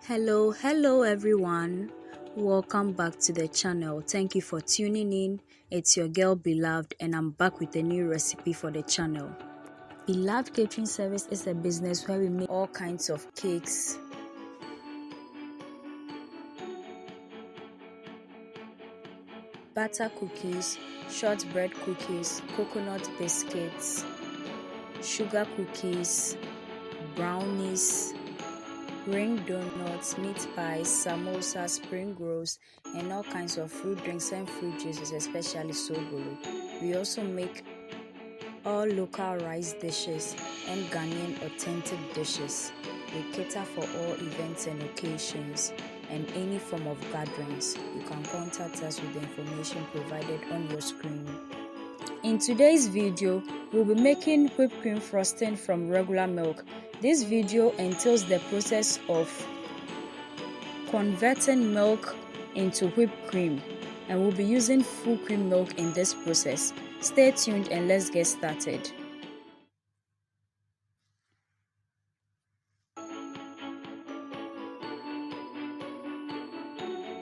Hello everyone. Welcome back to the channel. Thank you for tuning in. It's your girl Beloved and I'm back with a new recipe for the channel. Beloved Catering Service is a business where we make all kinds of cakes, butter cookies, shortbread cookies, coconut biscuits, sugar cookies, brownies, ring donuts, meat pies, samosas, spring rolls, and all kinds of fruit drinks and fruit juices, especially sobolo. We also make all local rice dishes and Ghanaian authentic dishes. We cater for all events and occasions and any form of gatherings. You can contact us with the information provided on your screen. In today's video, we'll be making whipped cream frosting from regular milk. This video entails the process of converting milk into whipped cream, and we'll be using full cream milk in this process. Stay tuned and let's get started.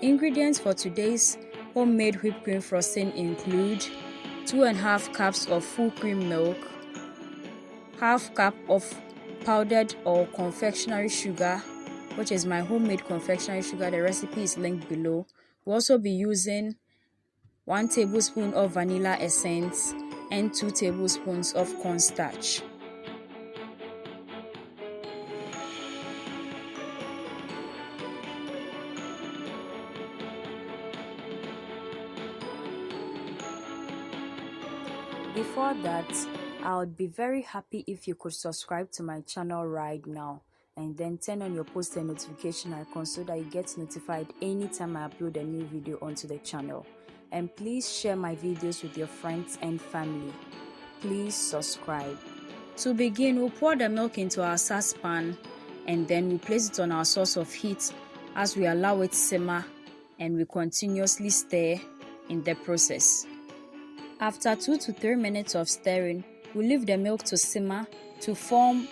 Ingredients for today's homemade whipped cream frosting include 2.5 cups of full cream milk, half cup of powdered or confectionery sugar, which is my homemade confectionery sugar. The recipe is linked below. We'll also be using 1 tablespoon of vanilla essence and 2 tablespoons of cornstarch. Before that, I would be very happy if you could subscribe to my channel right now and then turn on your post and notification icon so that you get notified anytime I upload a new video onto the channel. And please share my videos with your friends and family. Please subscribe. To begin, we'll pour the milk into our saucepan and then we'll place it on our source of heat as we allow it simmer and we continuously stir in the process. After 2 to 3 minutes of stirring, we leave the milk to simmer to form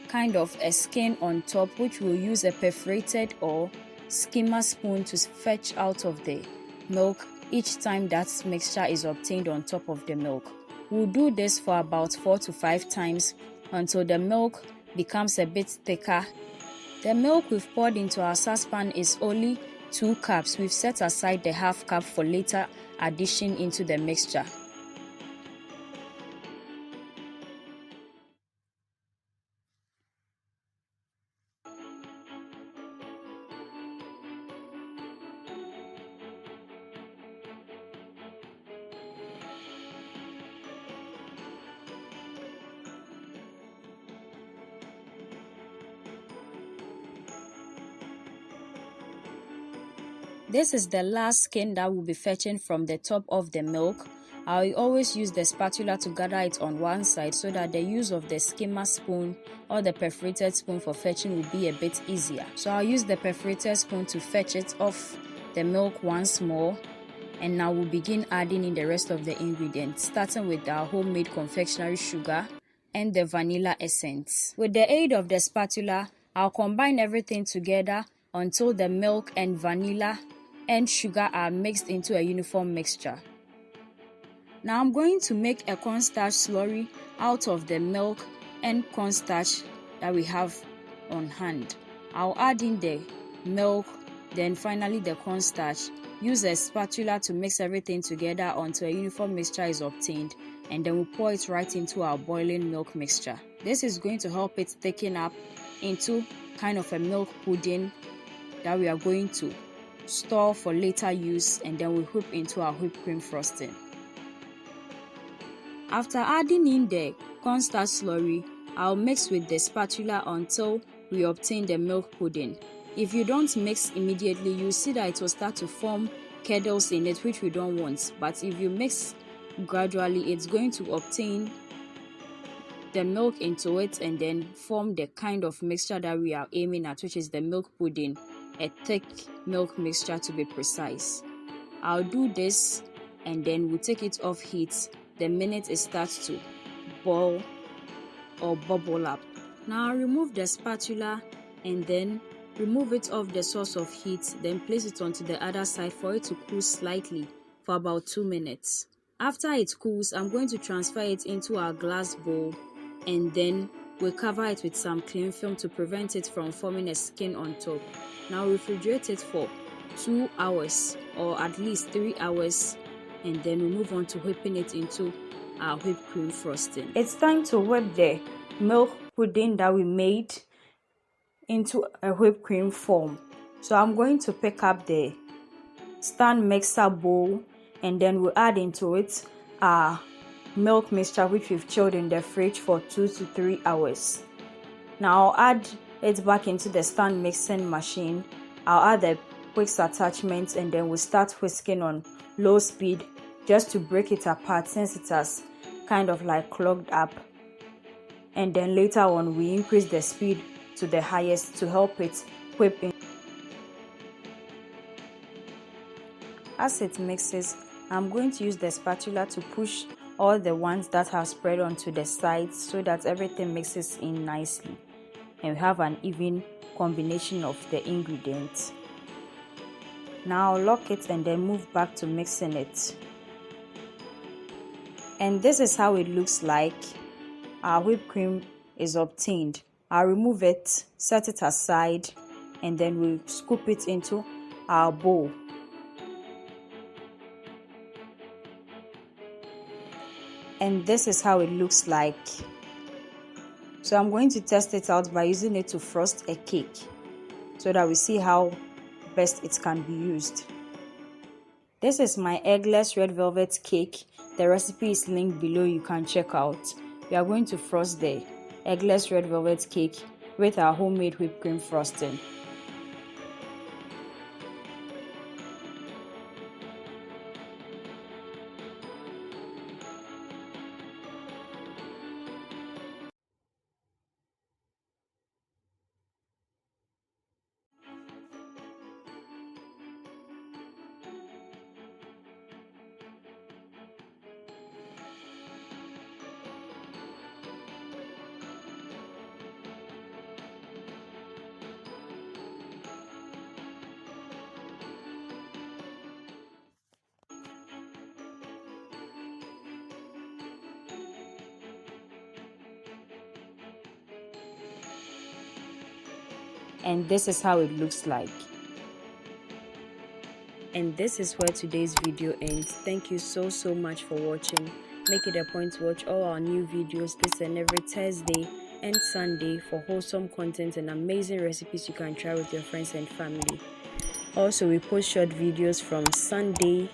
kind of a skin on top, which we'll use a perforated or skimmer spoon to fetch out of the milk each time that mixture is obtained on top of the milk. We'll do this for about 4 to 5 times until the milk becomes a bit thicker. The milk we've poured into our saucepan is only 2 cups. We've set aside the half cup for later addition into the mixture. This is the last skin that we'll be fetching from the top of the milk. I always use the spatula to gather it on one side so that the use of the skimmer spoon or the perforated spoon for fetching will be a bit easier. So I'll use the perforated spoon to fetch it off the milk once more. And now we'll begin adding in the rest of the ingredients, starting with our homemade confectionery sugar and the vanilla essence. With the aid of the spatula, I'll combine everything together until the milk and vanilla and sugar are mixed into a uniform mixture. Now I'm going to make a cornstarch slurry out of the milk and cornstarch that we have on hand. I'll add in the milk, then finally the cornstarch. Use a spatula to mix everything together until a uniform mixture is obtained, and then we'll pour it right into our boiling milk mixture. This is going to help it thicken up into kind of a milk pudding that we are going to store for later use, and then we whip into our whipped cream frosting. After adding in the cornstarch slurry, I'll mix with the spatula until we obtain the milk pudding. If you don't mix immediately, you'll see that it will start to form curdles in it, which we don't want. But if you mix gradually, it's going to obtain the milk into it and then form the kind of mixture that we are aiming at, which is the milk pudding. A thick milk mixture to be precise. I'll do this and then we'll take it off heat the minute it starts to boil or bubble up. Now I'll remove the spatula and then Remove it off the source of heat, then place it onto the other side for it to cool slightly for about 2 minutes. After it cools, I'm going to transfer it into our glass bowl, and then we'll cover it with some cling film to prevent it from forming a skin on top. Now refrigerate it for 2 hours or at least 3 hours, and then we move on to whipping it into our whipped cream frosting. It's time to whip the milk pudding that we made into a whipped cream form. So I'm going to pick up the stand mixer bowl, and then we'll add into it our milk mixture which we've chilled in the fridge for 2 to 3 hours. Now I'll add it back into the stand mixing machine. I'll add the whisk attachments, and then we'll start whisking on low speed just to break it apart since it has kind of like clogged up, and then later on we increase the speed to the highest to help it whip in. As it mixes, I'm going to use the spatula to push all the ones that have spread onto the sides so that everything mixes in nicely and we have an even combination of the ingredients. Now lock it and then move back to mixing it. And this is how it looks like. Our whipped cream is obtained. I'll remove it, set it aside, and then we'll scoop it into our bowl. And this is how it looks like. So I'm going to test it out by using it to frost a cake so that we see how best it can be used. This is my eggless red velvet cake. The recipe is linked below, you can check out. We are going to frost the eggless red velvet cake with our homemade whipped cream frosting. And this is how it looks like. And this is where today's video ends. Thank you so much for watching. Make it a point to watch all our new videos this and every Thursday and Sunday for wholesome content and amazing recipes you can try with your friends and family. Also, we post short videos from Sunday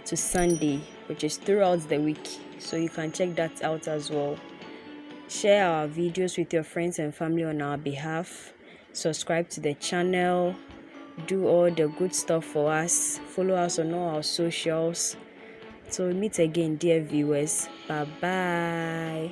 to Sunday, which is throughout the week, so you can check that out as well. Share our videos with your friends and family on our behalf. Subscribe to the channel, do all the good stuff for us, follow us on all our socials. So we meet again, dear viewers. Bye bye.